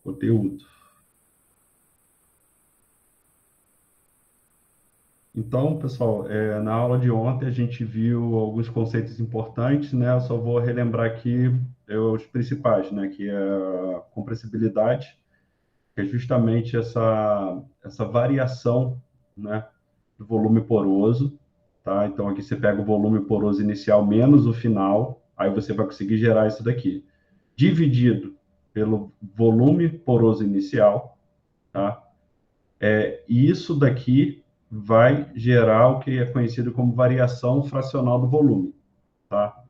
Conteúdo. Então, pessoal, na aula de ontem a gente viu alguns conceitos importantes, né? Eu só vou relembrar aqui os principais, né? Que é a compressibilidade, que é justamente essa variação, né? Do volume poroso, tá? Então, aqui você pega o volume poroso inicial menos o final, aí você vai conseguir gerar isso daqui. Dividido pelo volume poroso inicial, tá? E isso daqui vai gerar o que é conhecido como variação fracional do volume, tá?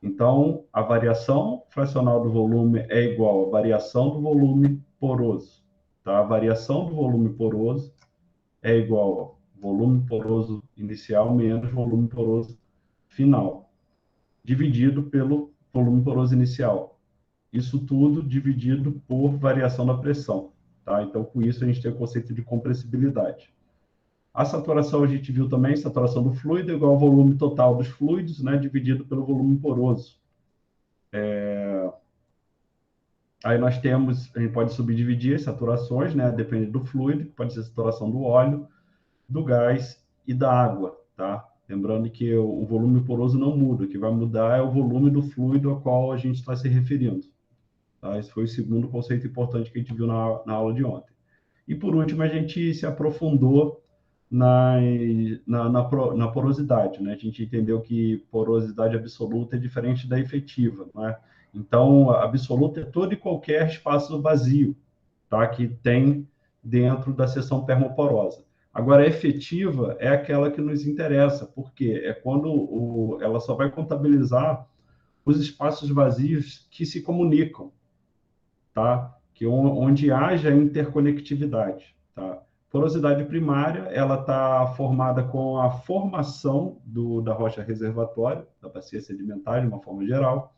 Então, a variação fracional do volume é igual à variação do volume poroso, tá? A variação do volume poroso é igual ao volume poroso inicial menos volume poroso final, dividido pelo volume poroso inicial. Isso tudo dividido por variação da pressão, tá? Então, com isso, a gente tem o conceito de compressibilidade. A saturação a gente viu também, saturação do fluido é igual ao volume total dos fluidos, né, dividido pelo volume poroso. Aí nós temos, a gente pode subdividir as saturações, né, dependendo do fluido, que pode ser a saturação do óleo, do gás e da água, tá? Lembrando que o volume poroso não muda, o que vai mudar é o volume do fluido ao qual a gente está se referindo. Tá? Esse foi o segundo conceito importante que a gente viu na aula de ontem. E por último, a gente se aprofundou na porosidade, né? A gente entendeu que porosidade absoluta é diferente da efetiva, né? Então, a absoluta é todo e qualquer espaço vazio, tá? Que tem dentro da seção termoporosa. Agora, a efetiva é aquela que nos interessa, porque é quando ela só vai contabilizar os espaços vazios que se comunicam, tá? Onde haja interconectividade, tá? Porosidade primária, ela está formada com a formação da rocha reservatória, da bacia sedimentar, de uma forma geral,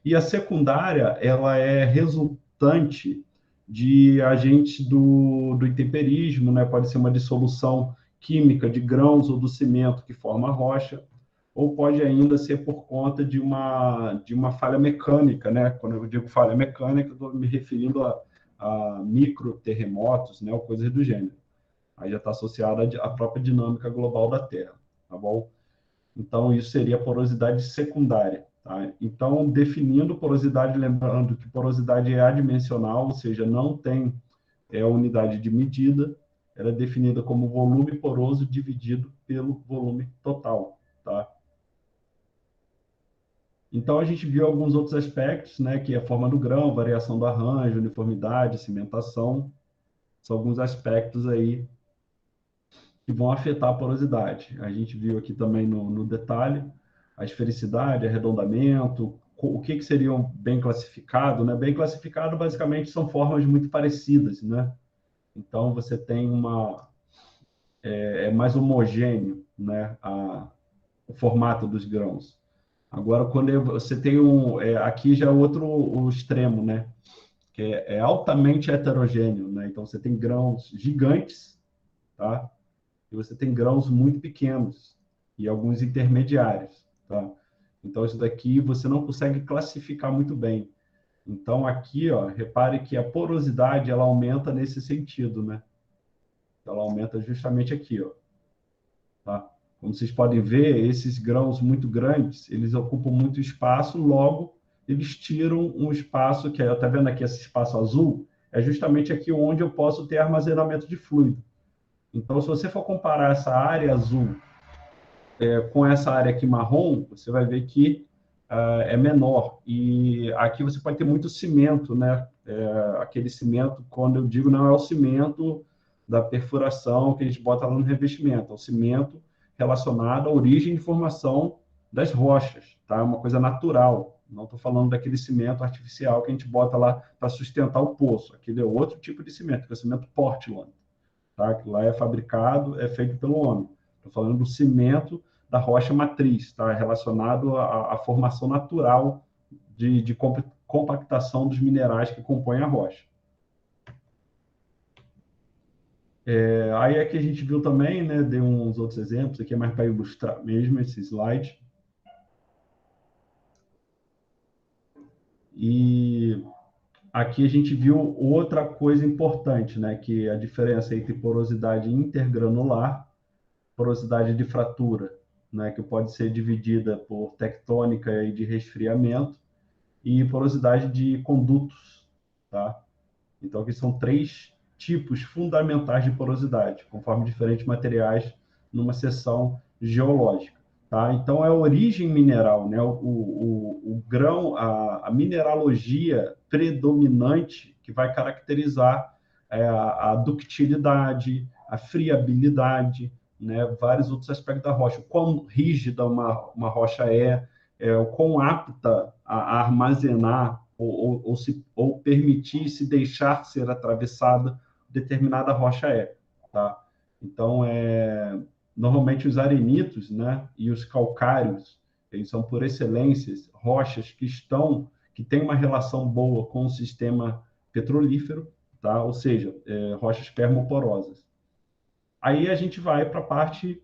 e a secundária, ela é resultante de agentes do intemperismo, né? Pode ser uma dissolução química de grãos ou do cimento que forma a rocha, ou pode ainda ser por conta de uma falha mecânica, né? Quando eu digo falha mecânica, estou me referindo a microterremotos, né? Ou coisas do gênero. Aí já está associada à própria dinâmica global da Terra, tá bom? Então, isso seria porosidade secundária. Tá? Então, definindo porosidade, lembrando que porosidade é adimensional, ou seja, não tem unidade de medida, ela é definida como volume poroso dividido pelo volume total. Tá? Então, a gente viu alguns outros aspectos, né, que é a forma do grão, variação do arranjo, uniformidade, cimentação, são alguns aspectos aí que vão afetar a porosidade. A gente viu aqui também no detalhe a esfericidade, arredondamento, o que seria bem classificado, né? Bem classificado, basicamente, são formas muito parecidas, né? Então, você tem é mais homogêneo, né? O formato dos grãos. Agora, quando você tem aqui já é o extremo, né? Que é altamente heterogêneo, né? Então, você tem grãos gigantes, tá? E você tem grãos muito pequenos e alguns intermediários, tá? Então, isso daqui você não consegue classificar muito bem. Então, aqui, ó, repare que a porosidade, ela aumenta nesse sentido, né? Ela aumenta justamente aqui, ó, tá? Como vocês podem ver, esses grãos muito grandes, eles ocupam muito espaço, logo, eles tiram um espaço, que está vendo aqui esse espaço azul? É justamente aqui onde eu posso ter armazenamento de fluido. Então, se você for comparar essa área azul com essa área aqui marrom, você vai ver que é menor. E aqui você pode ter muito cimento, né? Aquele cimento, quando eu digo, não é o cimento da perfuração que a gente bota lá no revestimento, é o cimento relacionado à origem e formação das rochas, tá? É uma coisa natural. Não estou falando daquele cimento artificial que a gente bota lá para sustentar o poço. Aquele é outro tipo de cimento, que é o cimento Portland, tá? Que lá é fabricado, é feito pelo homem. Estou falando do cimento da rocha matriz, tá? Relacionado à formação natural de compactação dos minerais que compõem a rocha. Aí é que a gente viu também, né? Deu uns outros exemplos, aqui é mais para ilustrar mesmo esse slide. E aqui a gente viu outra coisa importante, né? Que é a diferença entre porosidade intergranular, porosidade de fratura, né? Que pode ser dividida por tectônica e de resfriamento, e porosidade de condutos, tá? Então, aqui são três tipos fundamentais de porosidade, conforme diferentes materiais numa seção geológica. Tá? Então, é a origem mineral, né? O grão, a mineralogia predominante que vai caracterizar a ductilidade, a friabilidade, né? Vários outros aspectos da rocha. O quão rígida uma rocha o quão apta a armazenar ou permitir se deixar ser atravessada determinada rocha tá? Então, normalmente os arenitos, né, e os calcários, eles são por excelência rochas que têm uma relação boa com o sistema petrolífero, tá? Ou seja, rochas permoporosas. Aí a gente vai para a parte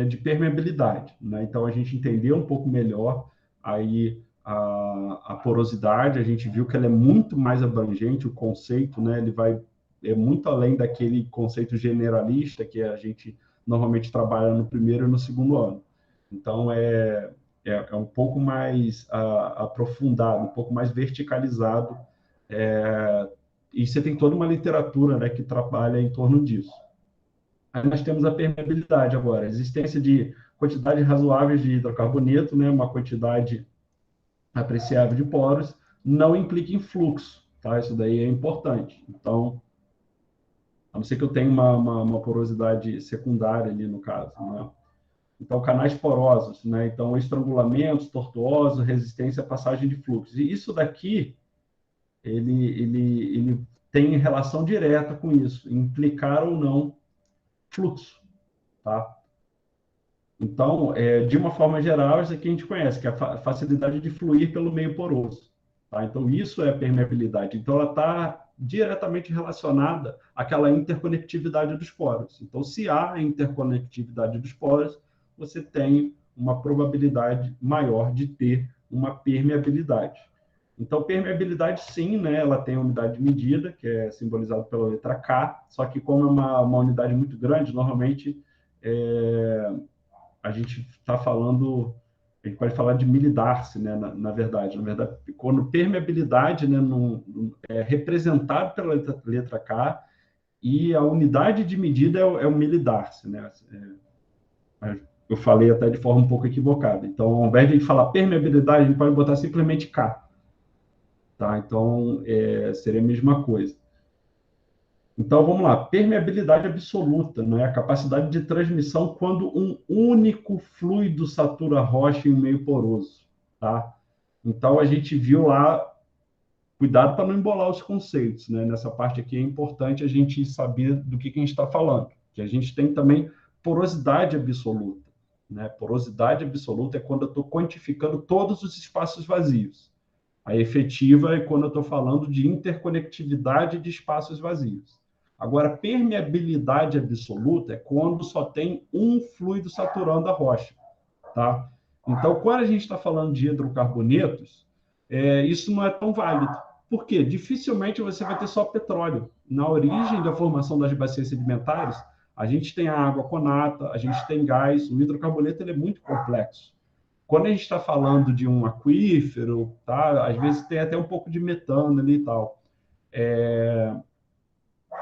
de permeabilidade, né? Então a gente entendeu um pouco melhor aí a porosidade, a gente viu que ela é muito mais abrangente, o conceito, né? Ele vai muito além daquele conceito generalista que a gente normalmente trabalha no primeiro e no segundo ano. Então é um pouco mais aprofundado, um pouco mais verticalizado, e você tem toda uma literatura, né, que trabalha em torno disso. Aí nós temos a permeabilidade agora, a existência de quantidades razoáveis de hidrocarboneto, né, uma quantidade apreciável de poros, não implica em fluxo, tá? Isso daí é importante. Então, a não ser que eu tenha uma porosidade secundária ali no caso, né? Então, canais porosos, né? Então, estrangulamentos, tortuosos, resistência à passagem de fluxos. E isso daqui, ele tem relação direta com isso, implicar ou não fluxo, tá? Então, de uma forma geral, isso aqui a gente conhece, que é a facilidade de fluir pelo meio poroso. Tá? Então, isso é permeabilidade. Então, ela está diretamente relacionada àquela interconectividade dos poros. Então, se há interconectividade dos poros, você tem uma probabilidade maior de ter uma permeabilidade. Então, permeabilidade, sim, né, ela tem a unidade de medida, que é simbolizada pela letra K, só que como é uma unidade muito grande, normalmente a gente está falando, a gente pode falar de milidarce, né, na verdade. Na verdade, quando permeabilidade, né, é representado pela letra K, e a unidade de medida é o milidarce, né? Eu falei até de forma um pouco equivocada. Então, ao invés de a gente falar permeabilidade, a gente pode botar simplesmente K, tá? Então, seria a mesma coisa. Então, vamos lá. Permeabilidade absoluta, né? A capacidade de transmissão quando um único fluido satura a rocha em um meio poroso, tá? Então, a gente viu lá, cuidado para não embolar os conceitos, né? Nessa parte aqui é importante a gente saber do que a gente está falando. Que a gente tem também porosidade absoluta, né? Porosidade absoluta é quando eu estou quantificando todos os espaços vazios. A efetiva é quando eu estou falando de interconectividade de espaços vazios. Agora, permeabilidade absoluta é quando só tem um fluido saturando a rocha, tá? Então, quando a gente está falando de hidrocarbonetos, isso não é tão válido. Por quê? Dificilmente você vai ter só petróleo. Na origem da formação das bacias sedimentares, a gente tem a água conata, a gente tem gás, o hidrocarboneto ele é muito complexo. Quando a gente está falando de um aquífero, tá? Às vezes tem até um pouco de metano ali e tal.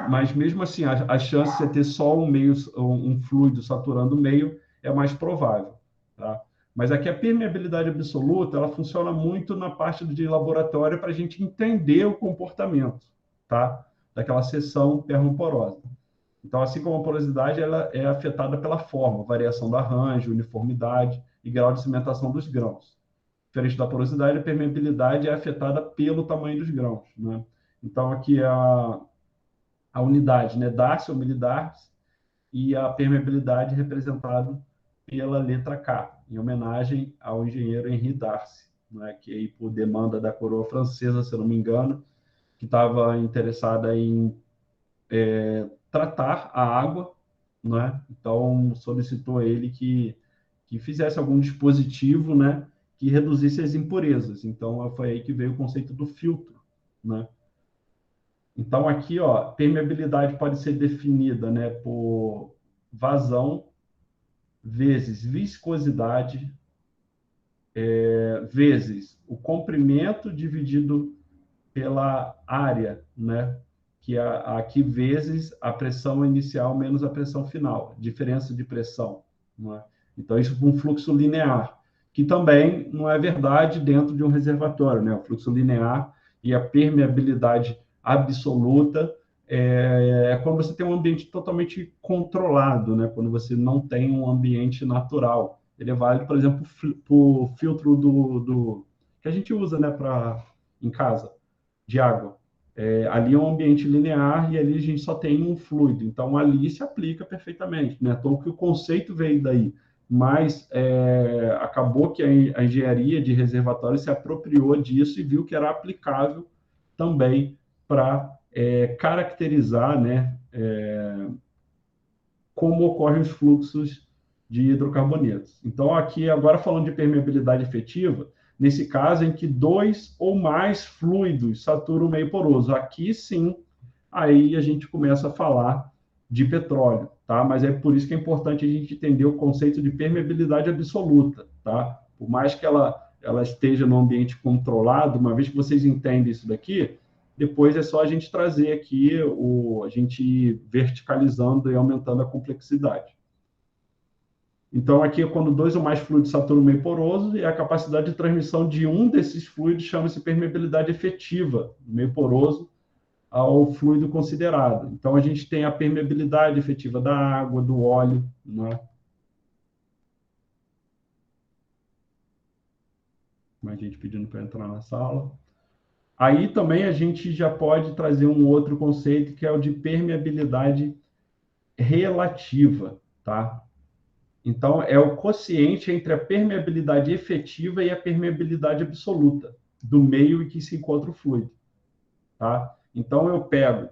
Mas mesmo assim, a chance de você ter só um fluido saturando o meio é mais provável, tá? Mas aqui a permeabilidade absoluta, ela funciona muito na parte de laboratório para a gente entender o comportamento, tá? Daquela seção permaporosa. Então, assim como a porosidade, ela é afetada pela forma, variação do arranjo, uniformidade e grau de cimentação dos grãos. Diferente da porosidade, a permeabilidade é afetada pelo tamanho dos grãos, né? Então, aqui a unidade, né? Darcy ou milidarcy, e a permeabilidade representada pela letra K, em homenagem ao engenheiro Henri Darcy, né? Que aí, por demanda da coroa francesa, se eu não me engano, que estava interessada em tratar a água, né? Então solicitou a ele que fizesse algum dispositivo, né, que reduzisse as impurezas. Então foi aí que veio o conceito do filtro, né? Então, aqui, ó, permeabilidade pode ser definida, né, por vazão vezes viscosidade vezes o comprimento dividido pela área, né? Que é aqui vezes a pressão inicial menos a pressão final, diferença de pressão, não é? Então, isso com um fluxo linear, que também não é verdade dentro de um reservatório, né? O fluxo linear e a permeabilidade absoluta é quando você tem um ambiente totalmente controlado, né? Quando você não tem um ambiente natural. Ele é válido, por exemplo, para o filtro que a gente usa, né, em casa de água. Ali é um ambiente linear e ali a gente só tem um fluido. Então, ali se aplica perfeitamente. Né? Então, que o conceito veio daí. Mas acabou que a engenharia de reservatório se apropriou disso e viu que era aplicável também para caracterizar, né, como ocorrem os fluxos de hidrocarbonetos. Então, aqui, agora falando de permeabilidade efetiva, nesse caso em que dois ou mais fluidos saturam o meio poroso. Aqui, sim, aí a gente começa a falar de petróleo, tá? Mas é por isso que é importante a gente entender o conceito de permeabilidade absoluta, tá? Por mais que ela esteja no ambiente controlado, uma vez que vocês entendem isso daqui, depois é só a gente trazer aqui, a gente ir verticalizando e aumentando a complexidade. Então, aqui, quando dois ou mais fluidos saturam o meio poroso, e a capacidade de transmissão de um desses fluidos chama-se permeabilidade efetiva do meio poroso ao fluido considerado. Então, a gente tem a permeabilidade efetiva da água, do óleo, né? Mais gente pedindo para entrar na sala. Aí também a gente já pode trazer um outro conceito, que é o de permeabilidade relativa, tá? Então, é o quociente entre a permeabilidade efetiva e a permeabilidade absoluta do meio em que se encontra o fluido, tá? Então, eu pego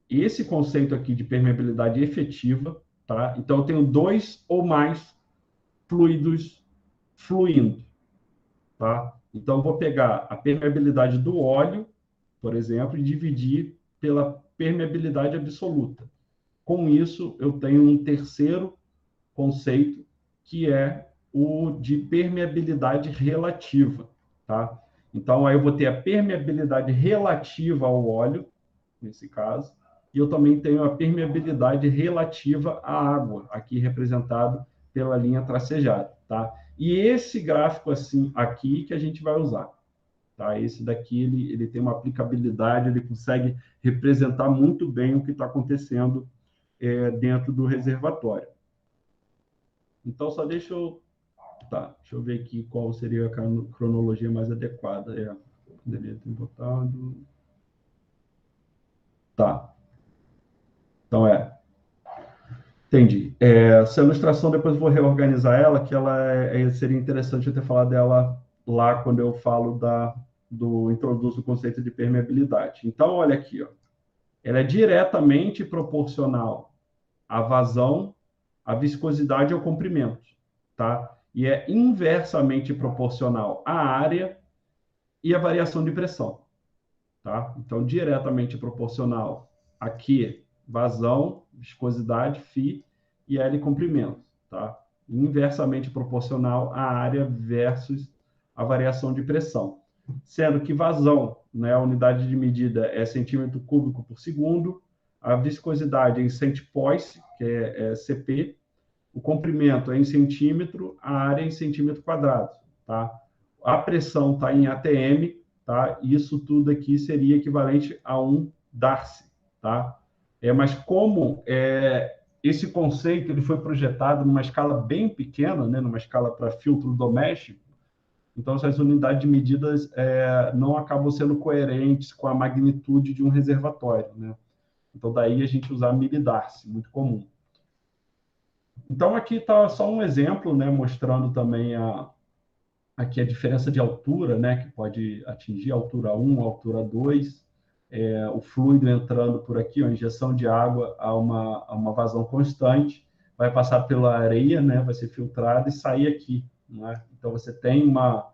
esse conceito aqui de permeabilidade efetiva, tá? Então, eu tenho dois ou mais fluidos fluindo, tá? Então, eu vou pegar a permeabilidade do óleo, por exemplo, e dividir pela permeabilidade absoluta. Com isso, eu tenho um terceiro conceito, que é o de permeabilidade relativa, tá? Então, aí eu vou ter a permeabilidade relativa ao óleo, nesse caso, e eu também tenho a permeabilidade relativa à água, aqui representado pela linha tracejada, tá? E esse gráfico assim aqui que a gente vai usar, tá? Esse daqui ele tem uma aplicabilidade, ele consegue representar muito bem o que está acontecendo dentro do reservatório. Então, só deixa eu... Tá, deixa eu ver aqui qual seria a cronologia mais adequada. Poderia ter botado... Tá, então entendi. Essa ilustração depois eu vou reorganizar ela, que ela seria interessante eu ter falado dela lá quando eu falo introduzo o conceito de permeabilidade. Então, olha aqui, ó. Ela é diretamente proporcional à vazão, à viscosidade e ao comprimento, tá? E é inversamente proporcional à área e à variação de pressão, tá? Então, diretamente proporcional aqui, vazão, viscosidade, φ, e L comprimento, tá? Inversamente proporcional à área versus a variação de pressão. Sendo que vazão, né, a unidade de medida é centímetro cúbico por segundo, a viscosidade é em centipoise, que é CP, o comprimento é em centímetro, a área é em centímetro quadrado, tá? A pressão está em ATM, tá? Isso tudo aqui seria equivalente a um Darcy, tá? Mas como esse conceito ele foi projetado numa escala bem pequena, né? Numa escala para filtro doméstico, então essas unidades de medidas não acabam sendo coerentes com a magnitude de um reservatório, né? Então daí a gente usar milidarcy, muito comum. Então, aqui está só um exemplo, né, mostrando também aqui a diferença de altura, né, que pode atingir a altura 1, a altura 2, o fluido entrando por aqui, a injeção de água a uma vazão constante, vai passar pela areia, né, vai ser filtrado e sair aqui. Né? Então, você tem uma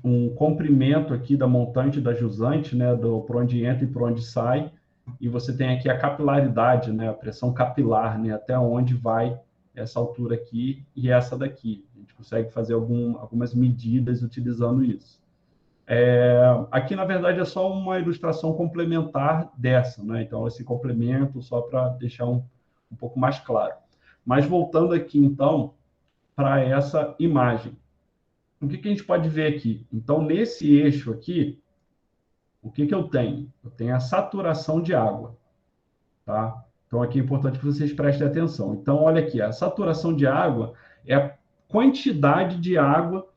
um comprimento aqui da montante da jusante, né, por onde entra e por onde sai, e você tem aqui a capilaridade, né, a pressão capilar, né, até onde vai essa altura aqui e essa daqui. A gente consegue fazer algumas medidas utilizando isso. Aqui, na verdade, é só uma ilustração complementar dessa, né? Então, esse complemento só para deixar um pouco mais claro. Mas voltando aqui, então, para essa imagem. O que a gente pode ver aqui? Então, nesse eixo aqui, o que eu tenho? Eu tenho a saturação de água, tá? Então, aqui é importante que vocês prestem atenção. Então, olha aqui, a saturação de água é a quantidade de água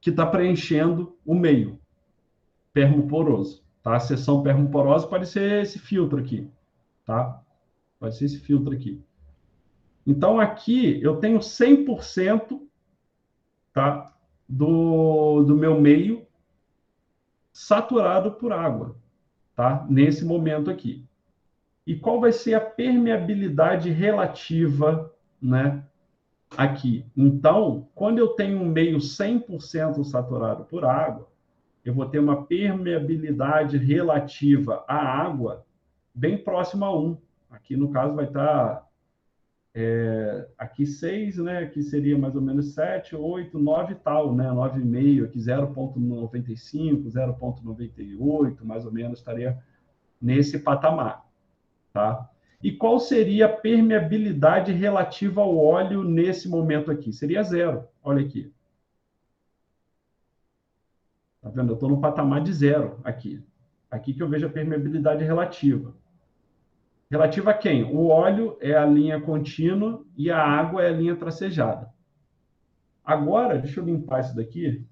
que está preenchendo o meio permoporoso, tá? A seção permoporosa pode ser esse filtro aqui, tá? Pode ser esse filtro aqui. Então, aqui eu tenho 100%, tá? Do meu meio saturado por água, tá? Nesse momento aqui. E qual vai ser a permeabilidade relativa, né? Aqui. Então, quando eu tenho um meio 100% saturado por água, eu vou ter uma permeabilidade relativa à água bem próxima a 1. Aqui, no caso, vai estar aqui 6, né? Aqui seria mais ou menos 7, 8, 9 e tal, né? 9,5, aqui 0,95, 0,98, mais ou menos, estaria nesse patamar, tá? E qual seria a permeabilidade relativa ao óleo nesse momento aqui? Seria zero. Olha aqui. Tá vendo? Eu estou no patamar de zero aqui. Aqui que eu vejo a permeabilidade relativa. Relativa a quem? O óleo é a linha contínua e a água é a linha tracejada. Agora, deixa eu limpar isso daqui.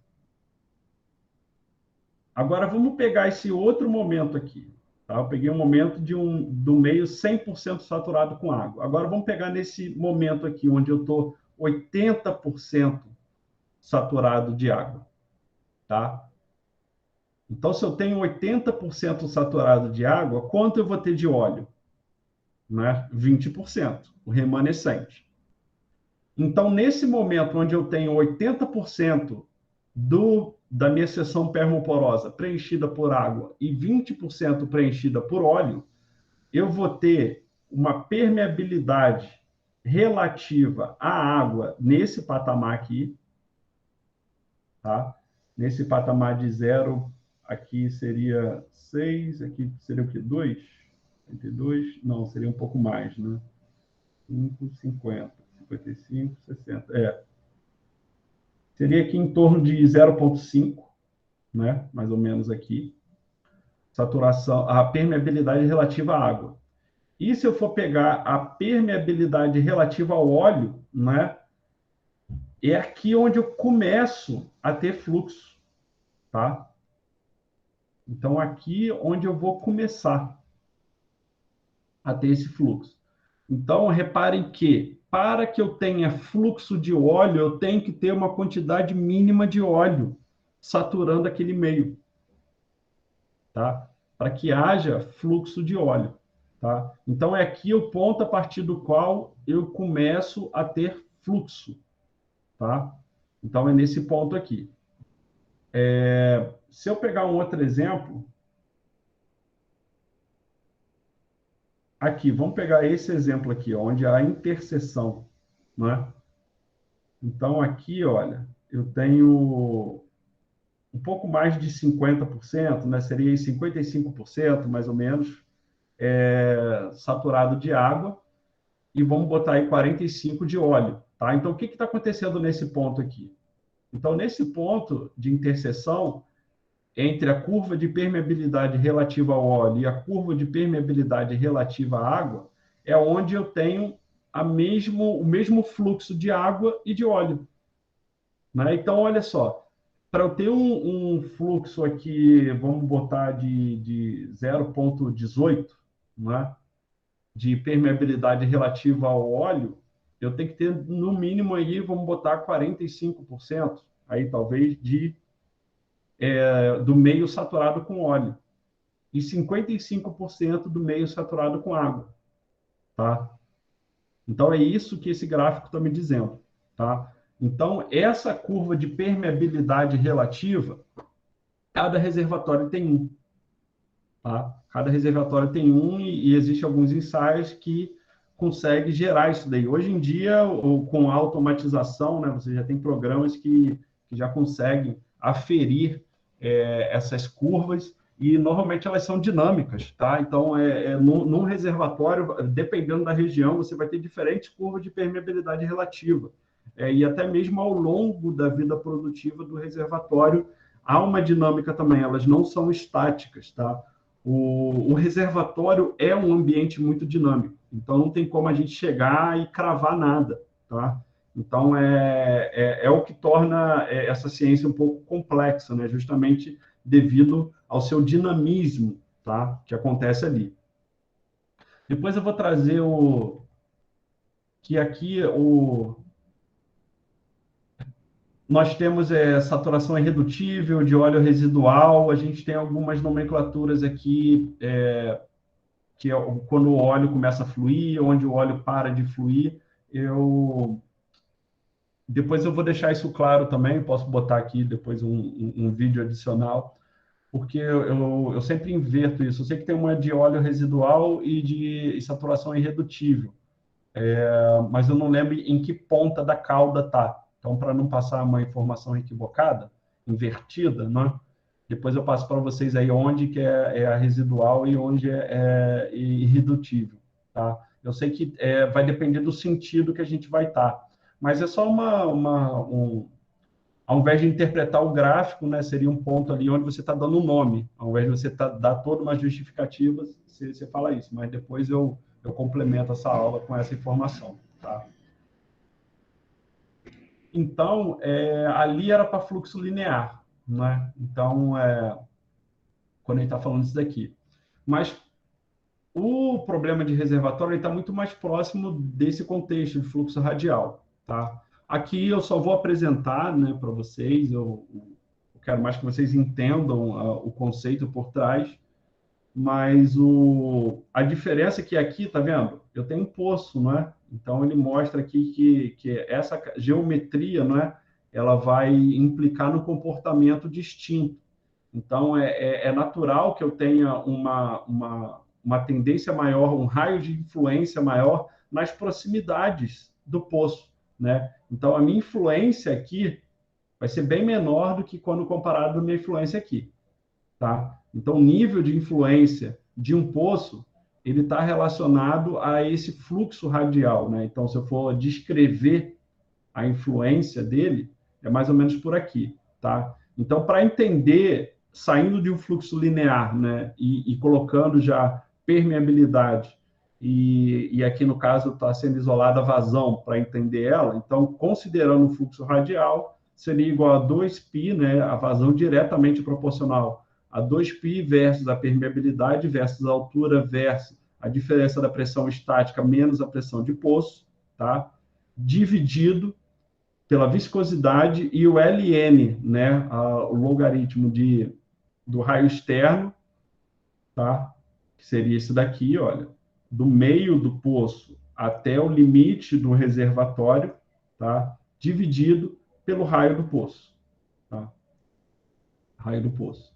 Agora, vamos pegar esse outro momento aqui. Tá? Eu peguei um momento do meio 100% saturado com água. Agora, vamos pegar nesse momento aqui, onde eu estou 80% saturado de água. Tá? Então, se eu tenho 80% saturado de água, quanto eu vou ter de óleo? Né? 20%, o remanescente. Então, nesse momento onde eu tenho 80% da minha seção permoporosa preenchida por água e 20% preenchida por óleo, eu vou ter uma permeabilidade relativa à água nesse patamar aqui, tá? Nesse patamar de 0, aqui seria 6, aqui seria o quê? 2? 52? Não, seria um pouco mais, né? 5, 50, 55, 60. Seria aqui em torno de 0,5, né? Mais ou menos aqui. Saturação, a permeabilidade relativa à água. E se eu for pegar a permeabilidade relativa ao óleo, né? É aqui onde eu começo a ter fluxo, tá? Então, aqui onde eu vou começar a ter esse fluxo. Então, reparem que, para que eu tenha fluxo de óleo, eu tenho que ter uma quantidade mínima de óleo saturando aquele meio, tá? Para que haja fluxo de óleo, tá? Então, é aqui o ponto a partir do qual eu começo a ter fluxo, tá? Então, é nesse ponto aqui. Se eu pegar um outro exemplo, aqui, vamos pegar esse exemplo aqui, onde há a interseção, né? Então, aqui, olha, eu tenho um pouco mais de 50%, né? Seria 55%, mais ou menos, saturado de água, e vamos botar aí 45% de óleo, tá? Então, o que está acontecendo nesse ponto aqui? Então, nesse ponto de interseção entre a curva de permeabilidade relativa ao óleo e a curva de permeabilidade relativa à água, é onde eu tenho o mesmo fluxo de água e de óleo, né? Então, olha só, para eu ter um fluxo aqui, vamos botar de 0,18, né, de permeabilidade relativa ao óleo, eu tenho que ter, no mínimo, aí, vamos botar 45%, aí talvez, do meio saturado com óleo, e 55% do meio saturado com água, tá? Então, é isso que esse gráfico está me dizendo, tá? Então, essa curva de permeabilidade relativa, cada reservatório tem um. Tá? Cada reservatório tem um e existem alguns ensaios que conseguem gerar isso daí. Hoje em dia, com a automatização, né, você já tem programas que já conseguem aferir essas curvas e normalmente elas são dinâmicas, tá? Então, num reservatório, dependendo da região, você vai ter diferentes curvas de permeabilidade relativa. E até mesmo ao longo da vida produtiva do reservatório, há uma dinâmica também, elas não são estáticas, tá? O reservatório é um ambiente muito dinâmico, então não tem como a gente chegar e cravar nada, tá? Então, é o que torna essa ciência um pouco complexa, né? Justamente devido ao seu dinamismo, tá? Que acontece ali. Depois eu vou trazer que aqui nós temos saturação irredutível de óleo residual, a gente tem algumas nomenclaturas aqui que é quando o óleo começa a fluir, onde o óleo para de fluir. Depois eu vou deixar isso claro também, posso botar aqui depois um vídeo adicional, porque eu sempre inverto isso. Eu sei que tem uma de óleo residual e de saturação irredutível, mas eu não lembro em que ponta da cauda tá. Então, para não passar uma informação equivocada, invertida, né? Depois eu passo para vocês aí onde que é a residual e onde é irredutível, tá? Eu sei que vai depender do sentido que a gente vai estar, mas é só ao invés de interpretar o gráfico, né, seria um ponto ali onde você está dando um nome, ao invés de você dar toda uma justificativa, você fala isso, mas depois eu complemento essa aula com essa informação, tá? Então, ali era para fluxo linear, né? Então, quando a gente está falando disso daqui. Mas o problema de reservatório está muito mais próximo desse contexto de fluxo radial, tá? Aqui eu só vou apresentar, né, para vocês, eu quero mais que vocês entendam o conceito por trás, mas a diferença é que aqui, tá vendo? Eu tenho um poço, não é? Então ele mostra aqui que essa geometria, não é? Ela vai implicar no comportamento distinto. Então é natural que eu tenha uma tendência maior, um raio de influência maior nas proximidades do poço, né? Então a minha influência aqui vai ser bem menor do que quando comparado à minha influência aqui. Tá? Então, o nível de influência de um poço ele está relacionado a esse fluxo radial, né? Então, se eu for descrever a influência dele, é mais ou menos por aqui, tá? Então, para entender, saindo de um fluxo linear, né, e colocando já permeabilidade, e aqui no caso está sendo isolada a vazão para entender ela, então, considerando o fluxo radial, seria igual a 2π, né, a vazão diretamente proporcional a 2π versus a permeabilidade versus a altura versus a diferença da pressão estática menos a pressão de poço, tá? Dividido pela viscosidade e o Ln, né, o logaritmo do raio externo, tá? Que seria esse daqui, olha, do meio do poço até o limite do reservatório, tá? Dividido pelo raio do poço, tá? Raio do poço.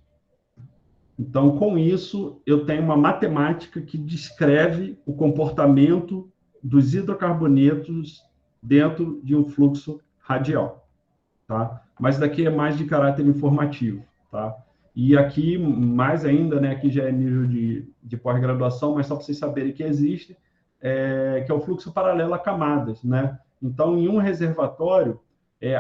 Então, com isso, eu tenho uma matemática que descreve o comportamento dos hidrocarbonetos dentro de um fluxo radial, tá? Mas daqui é mais de caráter informativo, tá? E aqui, mais ainda, né, aqui já é nível de pós-graduação, mas só para vocês saberem que existe, que é o fluxo paralelo a camadas, né? Então, em um reservatório,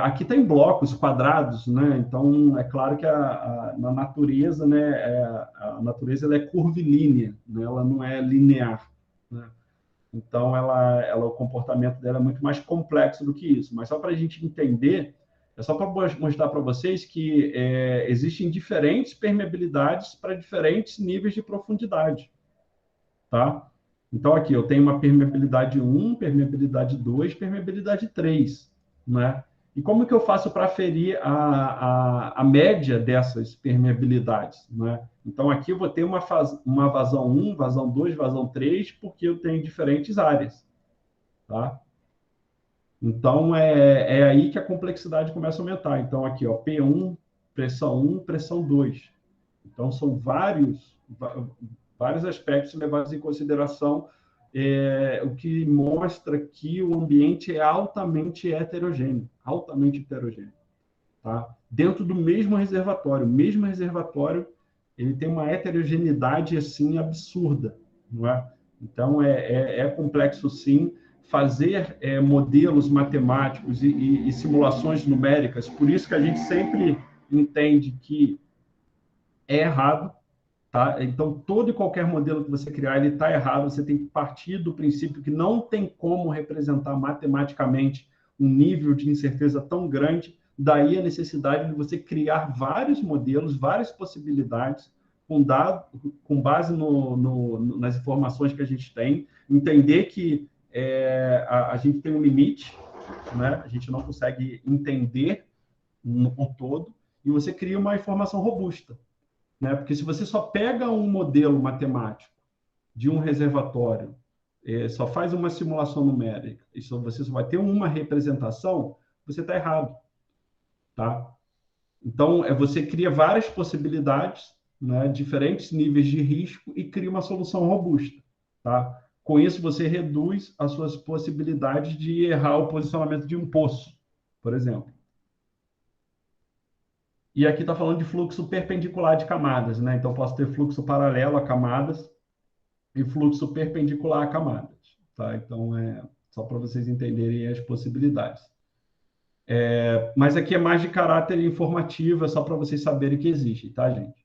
aqui tem blocos quadrados, né? Então, é claro que na natureza, né, a natureza ela é curvilínea, né? Ela não é linear, né? Então, o comportamento dela é muito mais complexo do que isso. Mas só para a gente entender, é só para mostrar para vocês que existem diferentes permeabilidades para diferentes níveis de profundidade, tá? Então, aqui eu tenho uma permeabilidade 1, permeabilidade 2, permeabilidade 3, né? E como que eu faço para aferir a média dessas permeabilidades, né? Então, aqui eu vou ter uma vazão 1, vazão 2, vazão 3, porque eu tenho diferentes áreas, tá? Então, é aí que a complexidade começa a aumentar. Então, aqui, ó, P1, pressão 1, pressão 2. Então, são vários aspectos levados em consideração, o que mostra que o ambiente é altamente heterogêneo, tá? Dentro do mesmo reservatório, ele tem uma heterogeneidade assim absurda, não é? Então é complexo sim fazer modelos matemáticos e simulações numéricas. Por isso que a gente sempre entende que é errado. Tá? Então, todo e qualquer modelo que você criar, ele está errado. Você tem que partir do princípio que não tem como representar matematicamente um nível de incerteza tão grande. Daí a necessidade de você criar vários modelos, várias possibilidades, com base nas informações que a gente tem, entender que a gente tem um limite, né? A gente não consegue entender o todo, e você cria uma informação robusta, né? Porque se você só pega um modelo matemático de um reservatório, só faz uma simulação numérica, e você só vai ter uma representação, você está errado, tá? Então, você cria várias possibilidades, né, diferentes níveis de risco e cria uma solução robusta, tá? Com isso, você reduz as suas possibilidades de errar o posicionamento de um poço, por exemplo. E aqui está falando de fluxo perpendicular de camadas, né? Então, posso ter fluxo paralelo a camadas e fluxo perpendicular a camadas, tá? Então, só para vocês entenderem as possibilidades. Mas aqui é mais de caráter informativo, é só para vocês saberem que existe, tá, gente?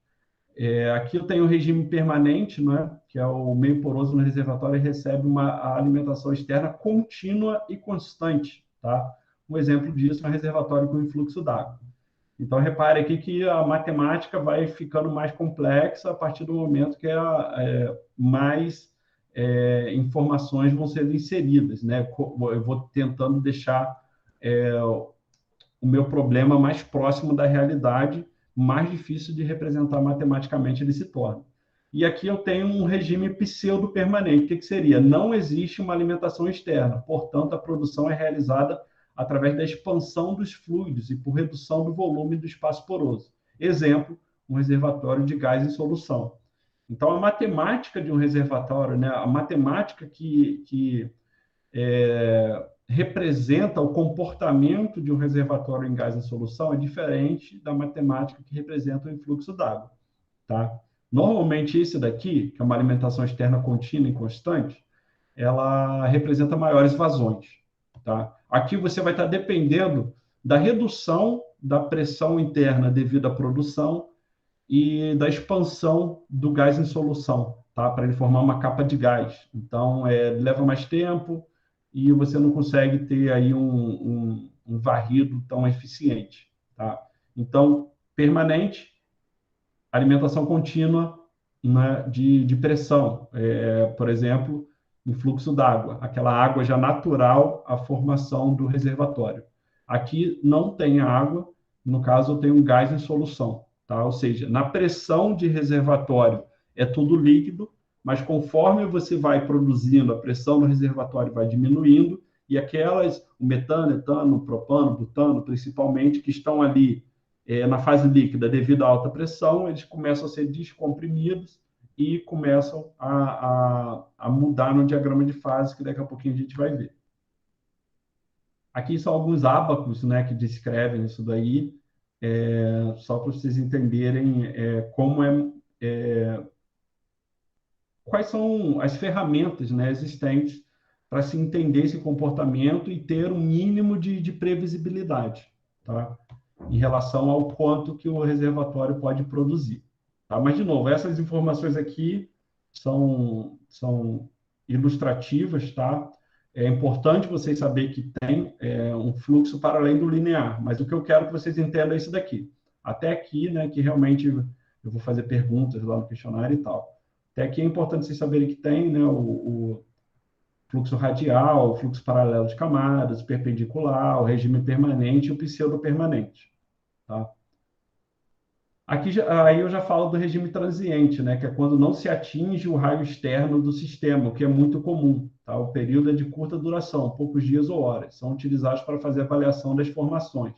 Aqui eu tenho o regime permanente, né, que é o meio poroso no reservatório e recebe uma alimentação externa contínua e constante, tá? Um exemplo disso é um reservatório com influxo d'água. Então, repare aqui que a matemática vai ficando mais complexa a partir do momento que mais informações vão sendo inseridas, né? Eu vou tentando deixar o meu problema mais próximo da realidade, mais difícil de representar matematicamente ele se torna. E aqui eu tenho um regime pseudo-permanente. O que seria? Não existe uma alimentação externa, portanto, a produção é realizada através da expansão dos fluidos e por redução do volume do espaço poroso. Exemplo, um reservatório de gás em solução. Então, a matemática de um reservatório, né, a matemática que representa o comportamento de um reservatório em gás em solução é diferente da matemática que representa o influxo d'água, tá? Normalmente, esse daqui, que é uma alimentação externa contínua e constante, ela representa maiores vazões, tá? Aqui você vai estar dependendo da redução da pressão interna devido à produção e da expansão do gás em solução, tá? Para ele formar uma capa de gás. Então, leva mais tempo e você não consegue ter aí um varrido tão eficiente, tá? Então, permanente, alimentação contínua, né, de pressão, por exemplo, em fluxo d'água, aquela água já natural, a formação do reservatório. Aqui não tem água, no caso eu tenho um gás em solução, tá? Ou seja, na pressão de reservatório é tudo líquido, mas conforme você vai produzindo, a pressão no reservatório vai diminuindo, e o metano, etano, propano, butano, principalmente, que estão ali na fase líquida, devido à alta pressão, eles começam a ser descomprimidos e começam a mudar no diagrama de fase, que daqui a pouquinho a gente vai ver. Aqui são alguns ábacos, né, que descrevem isso daí, só para vocês entenderem quais são as ferramentas, né, existentes para se entender esse comportamento e ter um mínimo de previsibilidade, tá? Em relação ao quanto que o reservatório pode produzir. Tá? Mas, de novo, essas informações aqui são ilustrativas, tá? É importante vocês saberem que tem um fluxo para além do linear, mas o que eu quero que vocês entendam é isso daqui. Até aqui, né, que realmente eu vou fazer perguntas lá no questionário e tal. Até aqui é importante vocês saberem que tem, né, o fluxo radial, o fluxo paralelo de camadas, perpendicular, o regime permanente e o pseudo-permanente. Tá? Aí eu já falo do regime transiente, né, que é quando não se atinge o raio externo do sistema, o que é muito comum. Tá? O período é de curta duração, poucos dias ou horas. São utilizados para fazer avaliação das formações.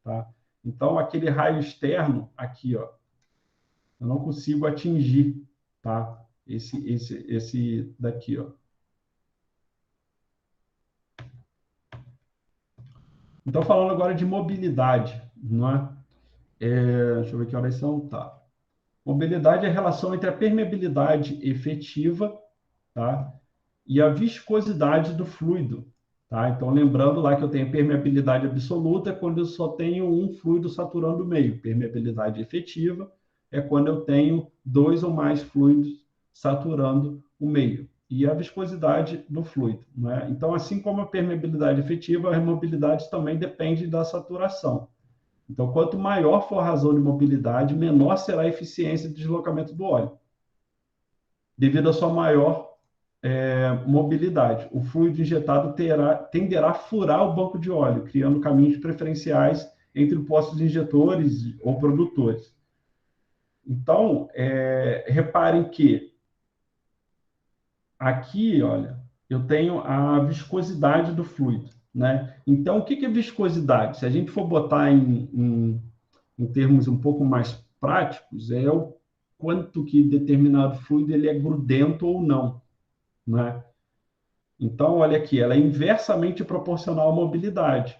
Tá? Então, aquele raio externo, aqui, ó, eu não consigo atingir, tá? Esse daqui, ó. Então, falando agora de mobilidade, não é? Deixa eu ver que horas são. Tá. Mobilidade é a relação entre a permeabilidade efetiva, tá? E a viscosidade do fluido. Tá? Então, lembrando lá que eu tenho permeabilidade absoluta quando eu só tenho um fluido saturando o meio. Permeabilidade efetiva é quando eu tenho dois ou mais fluidos saturando o meio. E a viscosidade do fluido. Né? Então, assim como a permeabilidade efetiva, a mobilidade também depende da saturação. Então, quanto maior for a razão de mobilidade, menor será a eficiência de deslocamento do óleo, devido à sua maior mobilidade. O fluido injetado tenderá a furar o banco de óleo, criando caminhos preferenciais entre postos injetores ou produtores. Então, reparem que aqui, olha, eu tenho a viscosidade do fluido. Né? Então, o que é viscosidade? Se a gente for botar em termos um pouco mais práticos, é o quanto que determinado fluido ele é grudento ou não. Né? Então, olha aqui, ela é inversamente proporcional à mobilidade.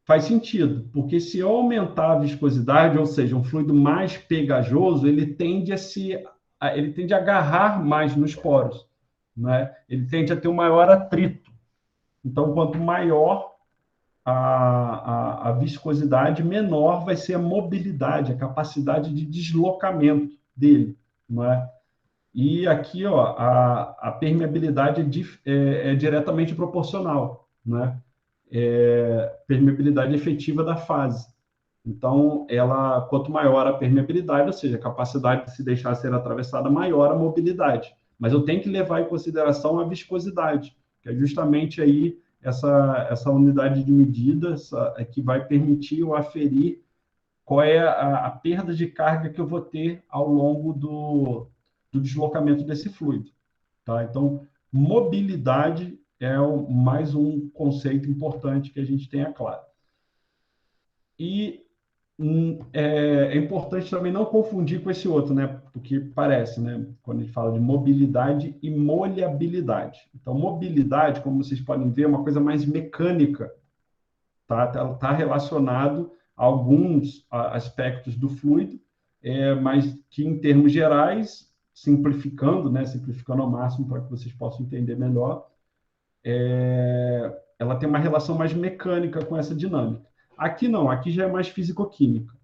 Faz sentido, porque se eu aumentar a viscosidade, ou seja, um fluido mais pegajoso, ele tende a agarrar mais nos poros, né? Ele tende a ter um maior atrito. Então, quanto maior a viscosidade, menor vai ser a mobilidade, a capacidade de deslocamento dele, não é? E aqui, ó, a permeabilidade é diretamente proporcional, né? Permeabilidade efetiva da fase. Então, quanto maior a permeabilidade, ou seja, a capacidade de se deixar ser atravessada, maior a mobilidade. Mas eu tenho que levar em consideração a viscosidade, que é justamente aí essa unidade de medida que vai permitir eu aferir qual é a perda de carga que eu vou ter ao longo do deslocamento desse fluido. Tá? Então, mobilidade é mais um conceito importante que a gente tenha claro. E é importante também não confundir com esse outro, né? Porque parece, né? Quando a gente fala de mobilidade e molhabilidade. Então, mobilidade, como vocês podem ver, é uma coisa mais mecânica, tá? Ela está relacionado a alguns aspectos do fluido, mas que, em termos gerais, simplificando, né? Simplificando ao máximo para que vocês possam entender melhor, ela tem uma relação mais mecânica com essa dinâmica. Aqui não, aqui já é mais físico-química.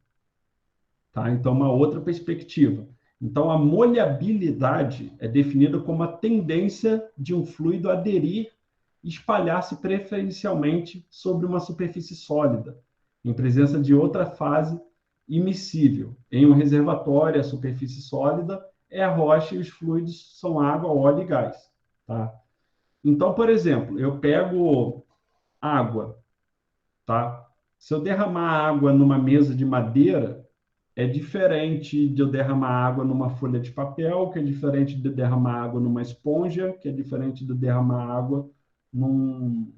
Tá? Então, uma outra perspectiva. Então, a molhabilidade é definida como a tendência de um fluido a aderir e espalhar-se preferencialmente sobre uma superfície sólida, em presença de outra fase imissível. Em um reservatório, a superfície sólida é a rocha e os fluidos são água, óleo e gás. Tá? Então, por exemplo, eu pego água. Tá? Se eu derramar água numa mesa de madeira, é diferente de eu derramar água numa folha de papel, que é diferente de derramar água numa esponja, que é diferente de derramar água num,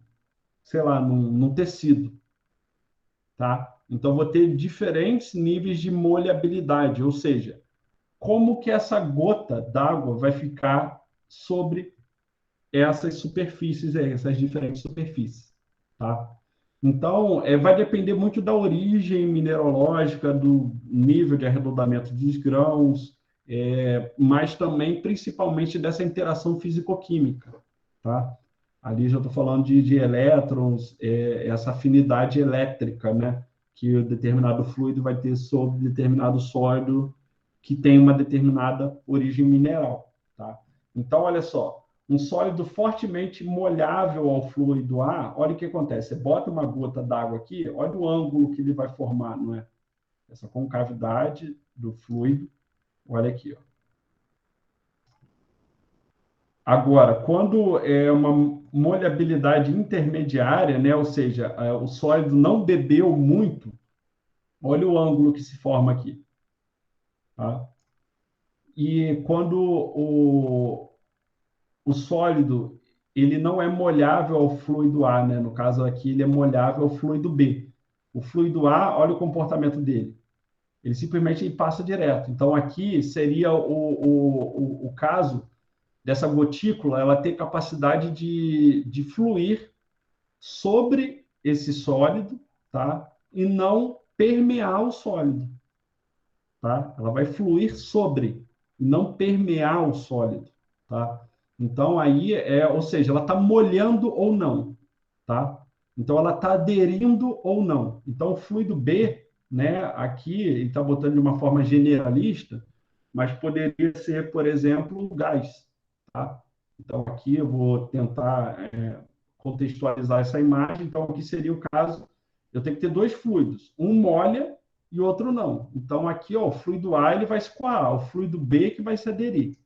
sei lá, num tecido, tá? Então, vou ter diferentes níveis de molhabilidade, ou seja, como que essa gota d'água vai ficar sobre essas superfícies aí, essas diferentes superfícies, tá? Então, vai depender muito da origem mineralógica, do nível de arredondamento dos grãos, mas também, principalmente, dessa interação físico-química, tá? Ali já estou falando de elétrons, essa afinidade elétrica, né? Que o determinado fluido vai ter sobre determinado sólido que tem uma determinada origem mineral, tá? Então, olha só, um sólido fortemente molhável ao fluido ar, olha o que acontece. Você bota uma gota d'água aqui, olha o ângulo que ele vai formar, não é? Essa concavidade do fluido, olha aqui, ó. Agora, quando é uma molhabilidade intermediária, né, ou seja, o sólido não bebeu muito, Olha o ângulo que se forma aqui. Tá? E quando o sólido ele não é molhável ao fluido A, né? No caso aqui, ele é molhável ao fluido B. O fluido A, olha o comportamento dele. Ele simplesmente passa direto. Então, aqui seria o caso dessa gotícula, ela ter capacidade de fluir sobre esse sólido, tá? E não permear o sólido, tá? Ela vai fluir sobre, e não permear o sólido, tá? Então aí ou seja, ela está molhando ou não, tá? Então ela está aderindo ou não. Então o fluido B, né? Aqui ele está botando de uma forma generalista, mas poderia ser, por exemplo, gás, tá? Então aqui eu vou tentar contextualizar essa imagem. Então aqui seria o caso, eu tenho que ter dois fluidos, um molha e outro não. Então, aqui, ó, o fluido A ele vai escoar, o fluido B que vai se aderir.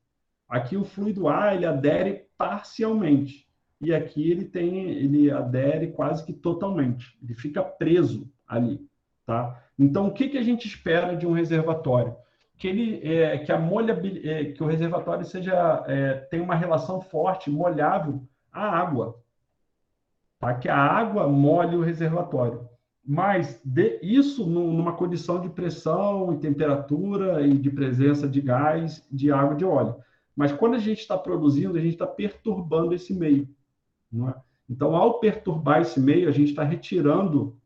Aqui, o fluido A ele adere parcialmente. E aqui ele adere quase que totalmente. Ele fica preso ali, tá? Então, o que que a gente espera de um reservatório? Que o reservatório tenha uma relação forte, molhável à água, tá? Que a água molhe o reservatório. Mas isso numa condição de pressão e temperatura e de presença de gás, de água e de óleo. Mas quando a gente está produzindo, a gente está perturbando esse meio. Não é? Então, ao perturbar esse meio, a gente está retirando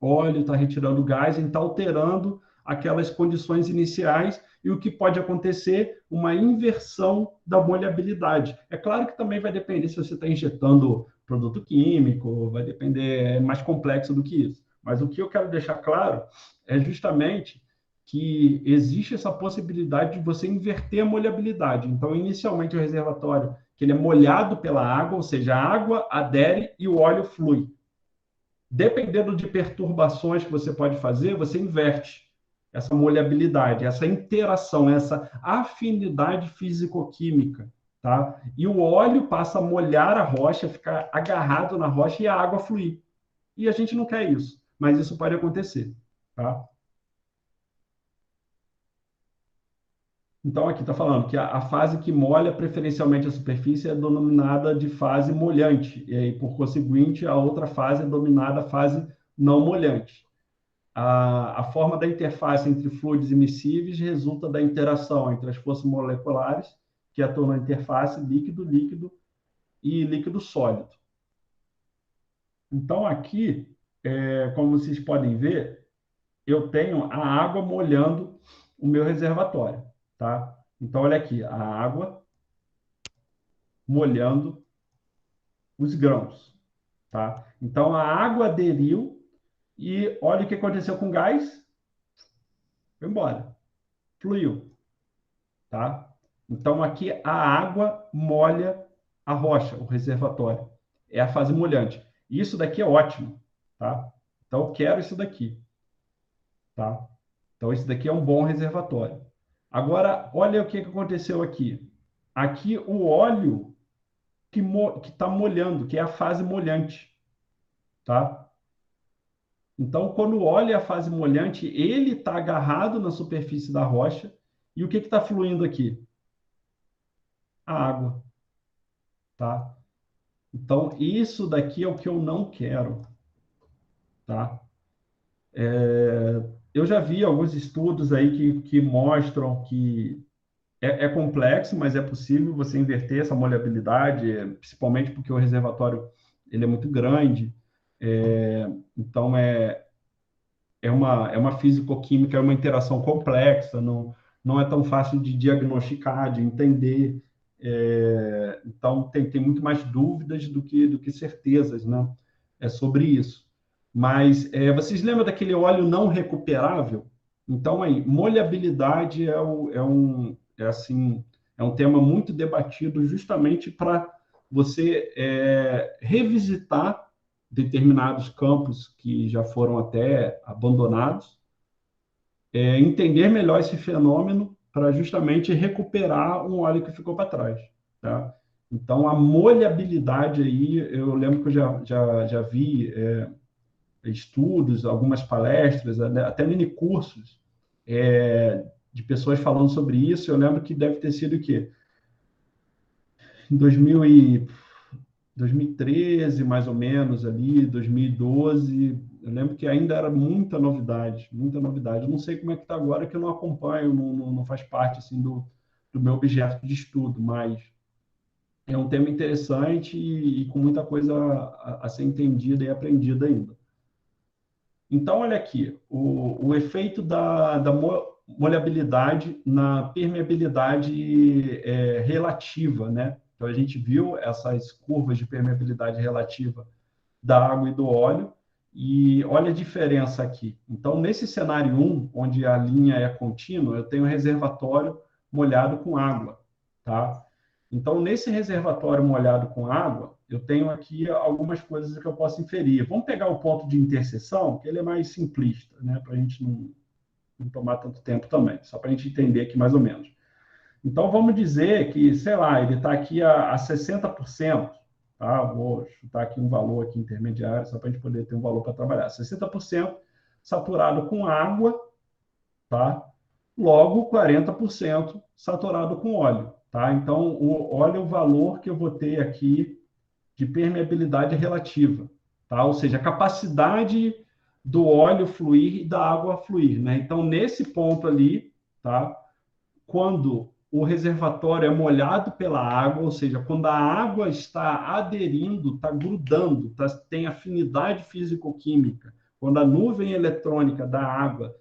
óleo, está retirando gás, está alterando aquelas condições iniciais e o que pode acontecer, uma inversão da molhabilidade. É claro que também vai depender se você está injetando produto químico, vai depender, é mais complexo do que isso. Mas o que eu quero deixar claro é justamente que existe essa possibilidade de você inverter a molhabilidade. Então, inicialmente, o reservatório que ele é molhado pela água, ou seja, a água adere e o óleo flui. Dependendo de perturbações que você pode fazer, você inverte essa molhabilidade, essa interação, essa afinidade físico-química, tá? E o óleo passa a molhar a rocha, ficar agarrado na rocha e a água fluir. E a gente não quer isso, mas isso pode acontecer, tá? Então, aqui está falando que a fase que molha preferencialmente a superfície é denominada de fase molhante, e aí, por conseguinte, a outra fase é denominada fase não molhante. A forma da interface entre fluidos imissíveis resulta da interação entre as forças moleculares que atuam na interface líquido-líquido e líquido-sólido. Então, aqui, como vocês podem ver, eu tenho a água molhando o meu reservatório, tá? Então, olha aqui, a água molhando os grãos, tá? Então, a água aderiu e olha o que aconteceu com o gás, foi embora, fluiu. Tá? Então, aqui a água molha a rocha, o reservatório. É a fase molhante. Isso daqui é ótimo, tá? Então, eu quero isso daqui, tá? Então, esse daqui é um bom reservatório. Agora, olha o que aconteceu aqui. Aqui, o óleo que está molhando, que é a fase molhante, tá? Então, quando o óleo é a fase molhante, ele está agarrado na superfície da rocha. E o que está fluindo aqui? A água, tá? Então, isso daqui é o que eu não quero, tá? Eu já vi alguns estudos aí que mostram que é complexo, mas é possível você inverter essa molhabilidade, principalmente porque o reservatório ele é muito grande. Então, é uma físico-química, é uma interação complexa, não é tão fácil de diagnosticar, de entender. Então, tem muito mais dúvidas do que certezas, né? Sobre isso. Mas vocês lembram daquele óleo não recuperável? Então, aí, molhabilidade é um tema muito debatido justamente para você revisitar determinados campos que já foram até abandonados, entender melhor esse fenômeno para justamente recuperar um óleo que ficou para trás, tá? Então, a molhabilidade aí, eu lembro que eu já vi estudos, algumas palestras, até mini cursos de pessoas falando sobre isso. Eu lembro que deve ter sido o quê? Em 2013, mais ou menos, ali, 2012, eu lembro que ainda era muita novidade, muita novidade. Eu não sei como é que está agora, que eu não acompanho, não faz parte assim, do meu objeto de estudo, mas é um tema interessante e com muita coisa a ser entendida e aprendida ainda. Então, olha aqui, o efeito da molhabilidade na permeabilidade relativa, né? Então, a gente viu essas curvas de permeabilidade relativa da água e do óleo, e olha a diferença aqui. Então, nesse cenário 1, onde a linha é contínua, eu tenho um reservatório molhado com água, tá? Então, nesse reservatório molhado com água, eu tenho aqui algumas coisas que eu posso inferir. Vamos pegar o ponto de interseção, que ele é mais simplista, né? Para a gente não tomar tanto tempo também, só para a gente entender aqui mais ou menos. Então, vamos dizer que, sei lá, ele está aqui a 60%, tá? Vou chutar aqui um valor aqui intermediário, só para a gente poder ter um valor para trabalhar. 60% saturado com água, tá? Logo, 40% saturado com óleo, tá? Então, olha o valor que eu vou ter aqui de permeabilidade relativa, tá? Ou seja, a capacidade do óleo fluir e da água fluir, né? Então, nesse ponto ali, tá? Quando o reservatório é molhado pela água, ou seja, quando a água está aderindo, está grudando, tem afinidade físico-química, quando a nuvem eletrônica da água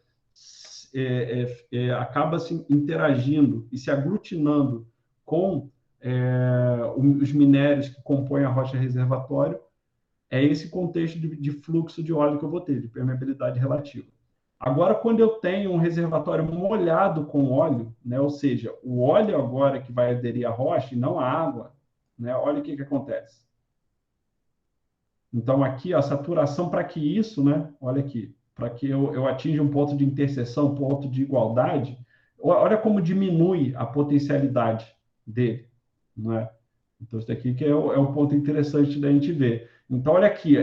acaba se interagindo e se aglutinando com os minérios que compõem a rocha reservatório, é esse contexto de fluxo de óleo que eu vou ter, de permeabilidade relativa. Agora, quando eu tenho um reservatório molhado com óleo, né, ou seja, o óleo agora que vai aderir à rocha e não a água, né, olha o que acontece. Então, aqui, a saturação, para que isso, né, olha aqui, para que eu atinja um ponto de interseção, ponto de igualdade, olha como diminui a potencialidade dele. Né? Então, isso aqui que é um ponto interessante da gente ver. Então, olha aqui,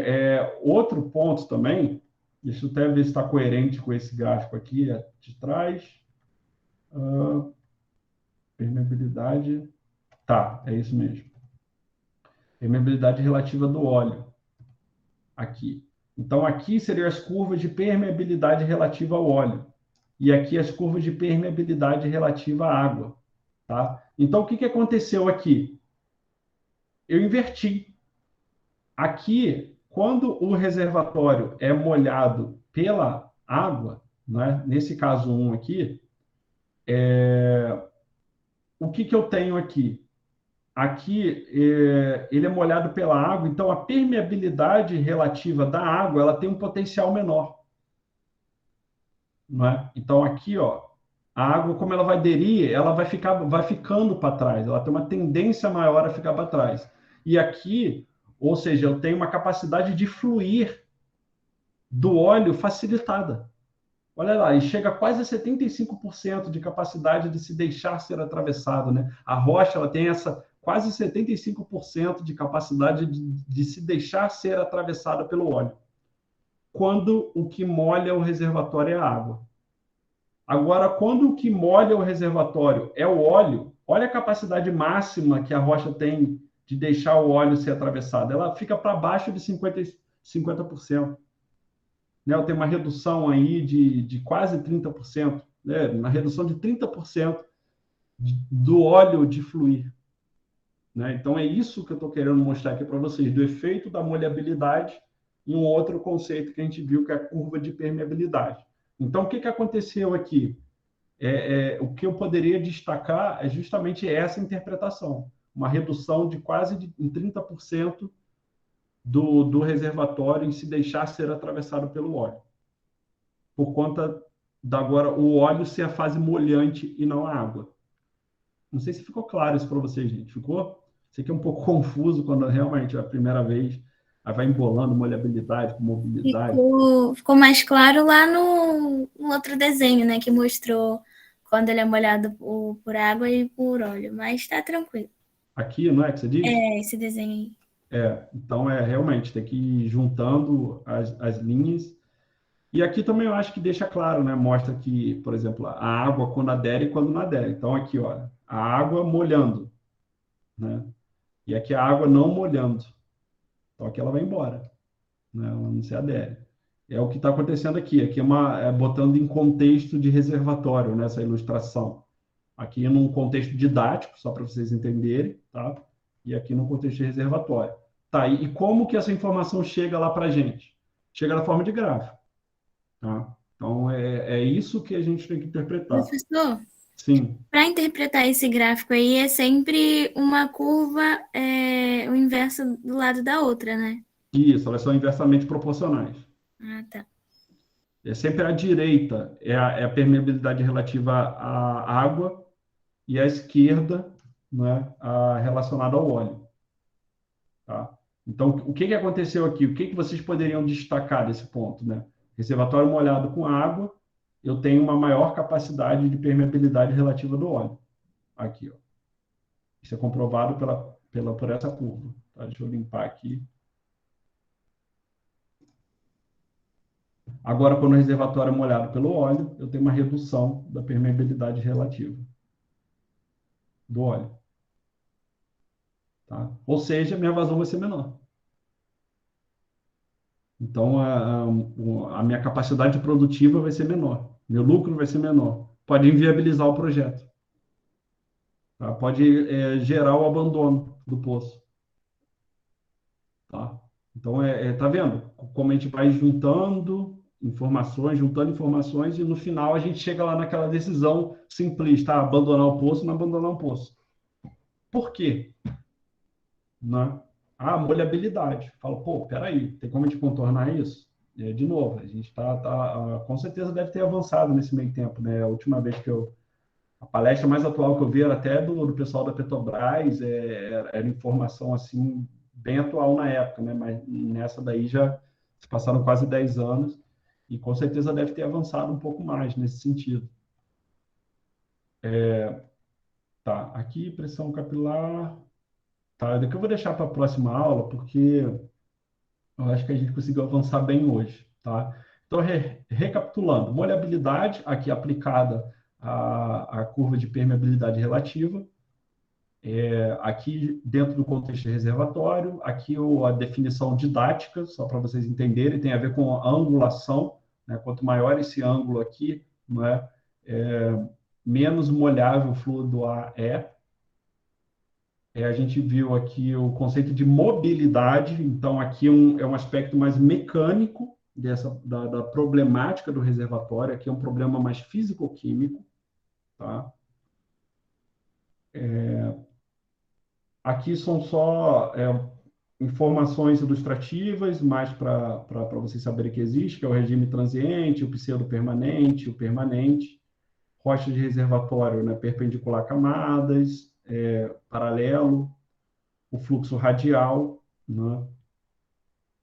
outro ponto também, deixa eu até ver se está coerente com esse gráfico aqui de trás. Permeabilidade. Tá, é isso mesmo. Permeabilidade relativa do óleo. Aqui. Então, aqui seriam as curvas de permeabilidade relativa ao óleo. E aqui as curvas de permeabilidade relativa à água. Tá? Então, o que aconteceu aqui? Eu inverti. Aqui, quando o reservatório é molhado pela água, né? Nesse caso 1 aqui, o que eu tenho aqui? Aqui, ele é molhado pela água, então a permeabilidade relativa da água ela tem um potencial menor. Não é? Então, aqui, ó, a água, como ela vai aderir, ela vai ficando para trás, ela tem uma tendência maior a ficar para trás. E aqui, ou seja, eu tenho uma capacidade de fluir do óleo facilitada. Olha lá, e chega a quase a 75% de capacidade de se deixar ser atravessado, né? A rocha ela tem essa quase 75% de capacidade de se deixar ser atravessada pelo óleo, quando o que molha o reservatório é a água. Agora, quando o que molha o reservatório é o óleo, olha a capacidade máxima que a rocha tem de deixar o óleo ser atravessado. Ela fica para baixo de 50%. Né? Ela tem uma redução aí de quase 30%, né? Uma redução de 30% do óleo de fluir. Né? Então, é isso que eu estou querendo mostrar aqui para vocês, do efeito da molhabilidade e um outro conceito que a gente viu, que é a curva de permeabilidade. Então, o que aconteceu aqui? O que eu poderia destacar é justamente essa interpretação, uma redução de quase em 30% do reservatório em se deixar ser atravessado pelo óleo, por conta agora o óleo ser a fase molhante e não a água. Não sei se ficou claro isso para vocês, gente. Ficou? Sei que é um pouco confuso quando realmente é a primeira vez, aí vai embolando molhabilidade com mobilidade. Ficou mais claro lá no outro desenho, né? Que mostrou quando ele é molhado por água e por óleo. Mas tá tranquilo. Aqui, não é que você diz? Esse desenho aí. Então, realmente, tem que ir juntando as linhas. E aqui também eu acho que deixa claro, né? Mostra que, por exemplo, a água quando adere e quando não adere. Então, aqui, olha, a água molhando, né? E aqui a água não molhando. Então, aqui ela vai embora, né? Ela não se adere. É o que está acontecendo aqui. Aqui botando em contexto de reservatório, nessa ilustração. Aqui num contexto didático, só para vocês entenderem, tá? E aqui no contexto de reservatório. Tá, e como que essa informação chega lá para a gente? Chega na forma de gráfico, tá? Então, é isso que a gente tem que interpretar. Professor, Sim, para interpretar esse gráfico aí, é sempre uma curva, o inverso do lado da outra, né? isso, elas são inversamente proporcionais. Ah, tá. É sempre à direita, é a permeabilidade relativa à água, e à esquerda, né, relacionada ao óleo. Tá? Então, o que aconteceu aqui? O que vocês poderiam destacar desse ponto? Né? Reservatório molhado com água, eu tenho uma maior capacidade de permeabilidade relativa do óleo. Aqui, ó. Isso é comprovado por essa curva. Tá? Deixa eu limpar aqui. Agora, quando o reservatório é molhado pelo óleo, eu tenho uma redução da permeabilidade relativa do óleo. Tá? Ou seja, minha vazão vai ser menor. Então, a minha capacidade produtiva vai ser menor, meu lucro vai ser menor. Pode inviabilizar o projeto, tá? Pode gerar o abandono do poço. Tá? Então, tá vendo como a gente vai juntando informações, e no final a gente chega lá naquela decisão simplista, abandonar o poço ou não abandonar o poço. Por quê? Né? Molhabilidade. Fala, pô, peraí, tem como a gente contornar isso? De novo, a gente com certeza deve ter avançado nesse meio tempo, né? A última vez a palestra mais atual que eu vi era até do pessoal da Petrobras, era informação assim, bem atual na época, né? Mas nessa daí já se passaram quase 10 anos, e com certeza deve ter avançado um pouco mais nesse sentido. Tá, aqui pressão capilar. Tá, daqui eu vou deixar para a próxima aula, porque eu acho que a gente conseguiu avançar bem hoje, tá? Então, recapitulando, molhabilidade aqui aplicada à curva de permeabilidade relativa, aqui dentro do contexto de reservatório, aqui a definição didática, só para vocês entenderem, tem a ver com a angulação, né? Quanto maior esse ângulo aqui, né? Menos molhável o fluido do ar é. A gente viu aqui o conceito de mobilidade, então aqui é um aspecto mais mecânico da problemática do reservatório, aqui é um problema mais físico-químico, tá? Aqui são só informações ilustrativas, mais para vocês saberem que existe, que é o regime transiente, o pseudo-permanente, o permanente, rocha de reservatório, né, perpendicular a camadas, paralelo, o fluxo radial, né?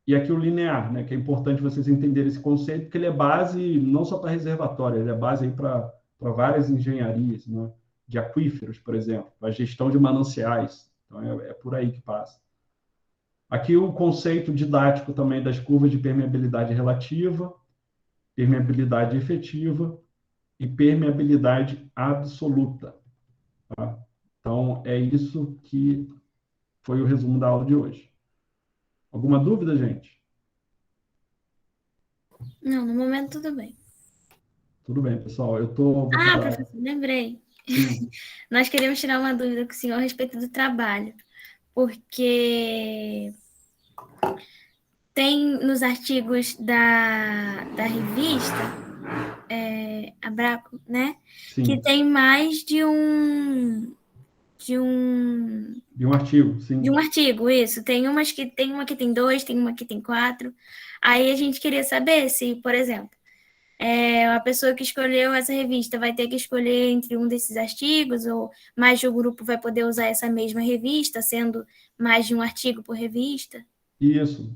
E aqui o linear, né, que é importante vocês entenderem esse conceito, porque ele é base não só para reservatório, ele é base para várias engenharias, né, de aquíferos, por exemplo, para gestão de mananciais. Então, é por aí que passa. Aqui o conceito didático também das curvas de permeabilidade relativa, permeabilidade efetiva e permeabilidade absoluta. Tá? Então, é isso que foi o resumo da aula de hoje. Alguma dúvida, gente? Não, no momento tudo bem. Tudo bem, pessoal. Vou parar. Professor, lembrei. Sim, Nós queríamos tirar uma dúvida com o senhor a respeito do trabalho, porque tem nos artigos da revista, a Braco, né? Que sim. tem mais de De um artigo, de um sim. artigo, isso. Tem uma que tem dois, tem uma que tem quatro. Aí a gente queria saber se, por exemplo, a pessoa que escolheu essa revista vai ter que escolher entre um desses artigos, ou mais de um grupo vai poder usar essa mesma revista, sendo mais de um artigo por revista? Isso.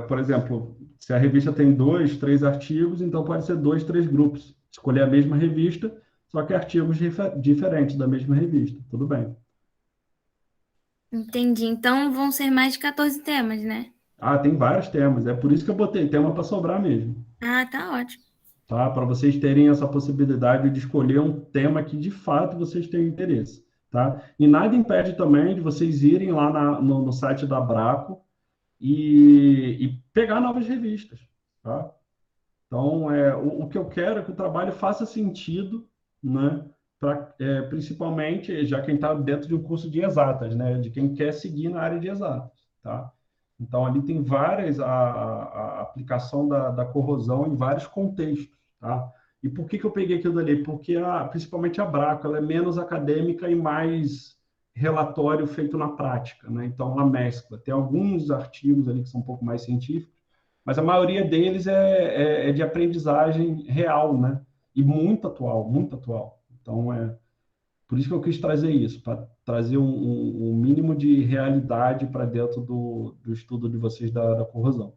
Por exemplo, se a revista tem 2, 3 artigos, então pode ser 2, 3 grupos. Escolher a mesma revista, só que artigos diferentes da mesma revista. Tudo bem. Entendi. Então vão ser mais de 14 temas, né? Ah, tem vários temas, é por isso que eu botei tema para sobrar mesmo, Ah, tá ótimo. tá? Para vocês terem essa possibilidade de escolher um tema que de fato vocês têm interesse, tá? E nada impede também de vocês irem lá no site da Abraco e pegar novas revistas, tá? Então, o que eu quero é que o trabalho faça sentido, né? Principalmente já quem está dentro de um curso de exatas, né? De quem quer seguir na área de exatas, tá? Então, ali tem a aplicação da corrosão em vários contextos, tá? E por que que eu peguei aquilo dali? Porque, principalmente a Braco, ela é menos acadêmica e mais relatório feito na prática, né? Então, ela mescla. Tem alguns artigos ali que são um pouco mais científicos, mas a maioria deles é de aprendizagem real, né? E muito atual, muito atual. Então, por isso que eu quis trazer isso, para trazer um mínimo de realidade para dentro do estudo de vocês da corrosão.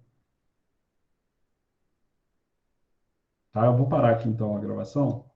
Tá? Eu vou parar aqui então a gravação.